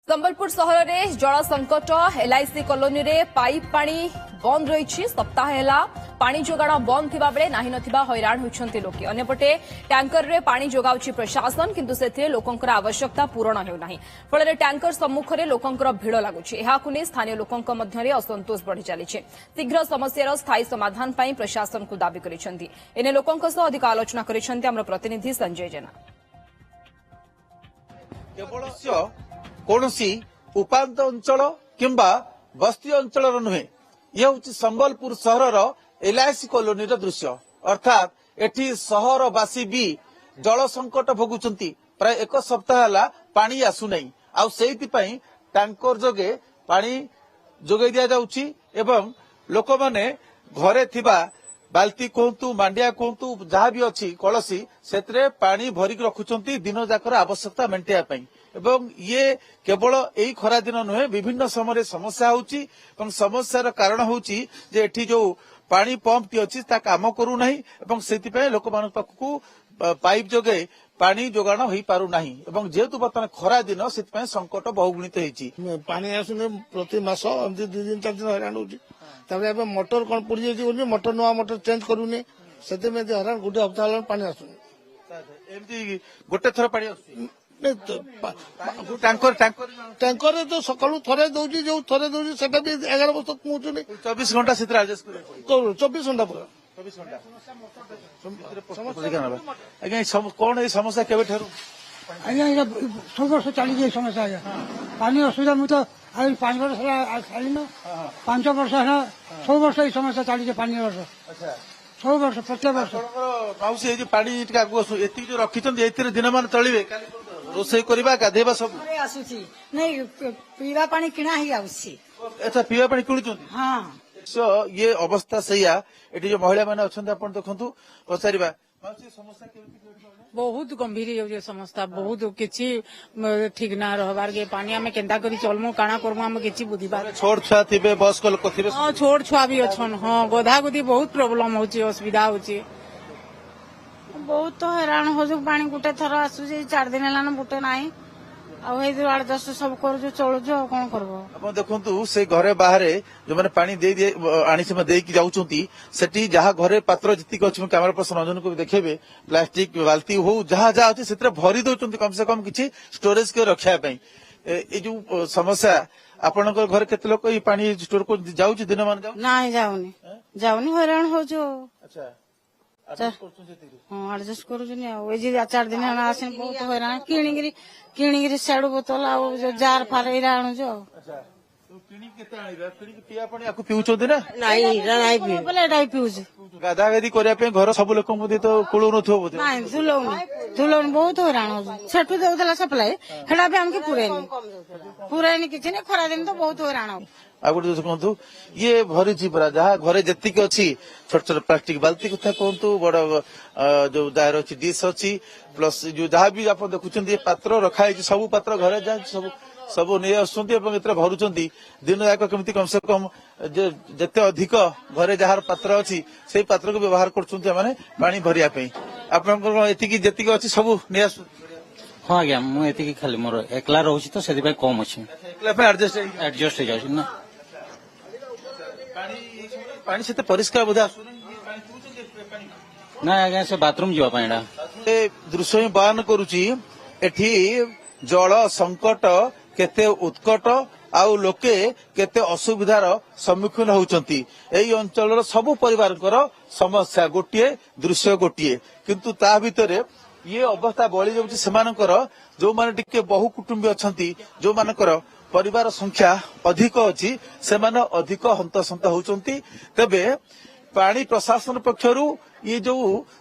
संबलपुर सहर में जल संकट एलआईसी कॉलोनी रे पाइप पानी बंद रही सप्ताह है पानी जोगाण बंद थिबा बेले नाही नथिबा हैरान होइछन्ते लोके अन्यपटे टैंकर रे पानी जोगाउछि प्रशासन किंतु सेथिरे लोकंकर आवश्यकता पूरण हेउ नाही फଳରେ टैंकर सम्मुखरे लोकंकर भिड़ लागुछि एहाकु नै स्थानीय लोकंक मध्यरे असंतोष बढ़ि चालिछि शीघ्र समस्यार स्थायी समाधान पई प्रशासन को दाबी करिसेंती एने लोकंक सह अधिक आलोचना करिसेंती हमर प्रतिनिधि संजय जेना कौनसी उपांत अंचल किंबा बस्ती अंचल नुहे ये हूँ संबलपुर सहर एलआईसी कॉलोनी दृश्य अर्थात एठी सहरवासी भी जल संकट भोगुचंती प्राय एक सप्ताह है पानी आसुना टैंकर जोगे पानी जोगे दि जाउछि एवं लोक माने घरे थिबा बाल्टी कहतु मांडिया कहतु जहाँ भी अच्छी कलसी से पानी भरिक रखुचंती दिन जाकर आवश्यकता मेंटेया एवं ये केवल यही खरा दिन नुहे विभिन्न समय समस्या होची समस्यार कारण होची जे एठी जो पानी पंप टी अच्छी काम करूना लोक मान पाखु पाइप जोगे पानी जोगाण हो पारु नाही एवं जेहेतु बर्तमान खरा दिन से संकट बहुगुणित होती पानी आसुने प्रति मास एमती 2 दिन 4 दिन हैरान होती मोटर कौन पड़ जाए मोटर नुआ मोटर चेंज करूनी से हैरान गोटे हफ्ता पानी आसुनी गोटे थर पानी टैंकर तो सकालू थरे दौची जो थरे दौची सेटा भी 11 बजे तक पहुंचुनी 24 घंटा से 24 घंटा पूरा 24 घंटा कौन ये समस्या केवे ठरू आज्ञा 6 वर्ष चली समस्या आज्ञा पानी असुविधा मुझे 5 वर्ष खाली न 5 वर्ष है 6 वर्ष ये समस्या चली पानी वर्ष 6 वर्ष प्रत्येक वर्ष माउसी पानी एति जो रखी दिन मान चलिए रोषे करवा गाधेबा सब आसुची नहीं पीवा पानी किना ही आउची अच्छा पीवा पानी किणुचंती हां ये अवस्था सैया एटी जो महिला माने अछंती आपण देखंतु पचारिबा माउसी समस्या केमति बहुत गंभीर हो समस्या बहुत किछि ठीक ना रहबार के पानी हमें केंदा करी चलमु काना करमु हम किछि बुझिबार छोट छुआ थिबे बस को लोक थिबे हां छोट छुआ भी अछन हां गोधा गोदी बहुत प्रॉब्लम होची असुविधा होची बहुत तो हैरान हो जो पानी गुटे थर आसु 4 दिन हेलान गुटे नाही आ हे जो 8-10 सब कर जो चलु जो कोन करबो आपण देखंतु से घरे बाहरे जो माने पानी दे आनिसे में देकी जाउचंती सेठी जहा घरे पात्र जति को कैमरा पर्सन अंजन को देखेबे प्लास्टिक बाल्टी हो जहा जहा अछि सेतरे भरी दोचंती कम से कम किछि स्टोरेज के रखिया पई ए जो समस्या आपनकर घर केते लोक ई पानी स्टोर को जाउची दिन मान जाउ नाही जाउनी हैरान हो जो अच्छा एडजस्ट करुँ 4 दिन आसे बहुत हैरान किणिगिरी साड़ू बोतल आ जार फार आणु जो गाधा गाधी करने घर सब लोक तो कूल धुलौनी बहुत हैरान हो सेठू देला सप्लाई हेड़ा भी हमके पुरैनी किसी नहीं खरा दिन तो बहुत हैरान हो आ गोटे कहतु ये भरी परा जहाँ घरे जी अच्छी छोट छोट प्लास्टिक बाल्टी कथा कहतु बड़ जो जार अच्छी डिश अच्छी प्लस जो जहाँ भी आप देखुं पात्र रखाई सब पात्र घरे जहाँ सब सब नहीं आसुँच भरुंच दिन जाक कमी कम से कम जिते अधिक घरे जार पात्र अच्छी से पात्र को व्यवहार कर पानी भरिया आपकी जी अच्छी सब नहीं आस हाँ आज्ञा मुझे खाली मोर एकला रोची तो से कम अच्छे एडजस्ट हो जाए पानी से परिष्कार बोधे ना आज्ञा से बाथरूम जावा दृश्य ही बयान करुची एठी जल संकट केते उत्कट आउ लोके केते असुविधार सम्मुखीन होउचंती एई अंचलर सब परिवारकर समस्या गोटिए दृश्य गोटिए किंतु ता भितरे ये अवस्था बड़ी जाउची सेमानकर जो माने टिके बहु कुटुंबी अछंती जो मानकर परिवार संख्या अधिक अछि सेमाने अधिक हंतसंत होउचंती तबे पानी प्रशासन पक्षरु ये जो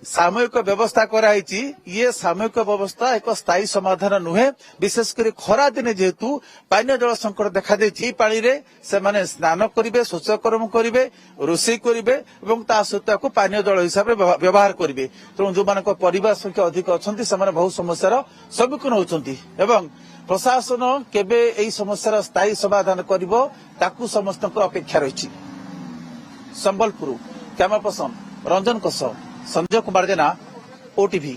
सामूहिक व्यवस्था कराई ये सामूहिक व्यवस्था एक स्थायी समाधान नुहे विशेषकर खरा दिन जेहेतु पानी जल संकट देखा देछि पानी रे से माने स्नान करिवे शौचकर्म करिवे रोषेई करिवे एवं ता सहित को पानी जल हिसाब रे व्यवहार करिवे तेणु जो मानक परिवार संख्या अधिक अछंती से माने बहुत समस्यार सम्मुखीन होउचंती एवं प्रशासन केबे एई समस्यार स्थायी समाधान करिवो ताकू समस्तक अपेक्षा रहिछि संबलपुर कैमरा पर्सन रंजन संजय कुमार जेना ओटीवी।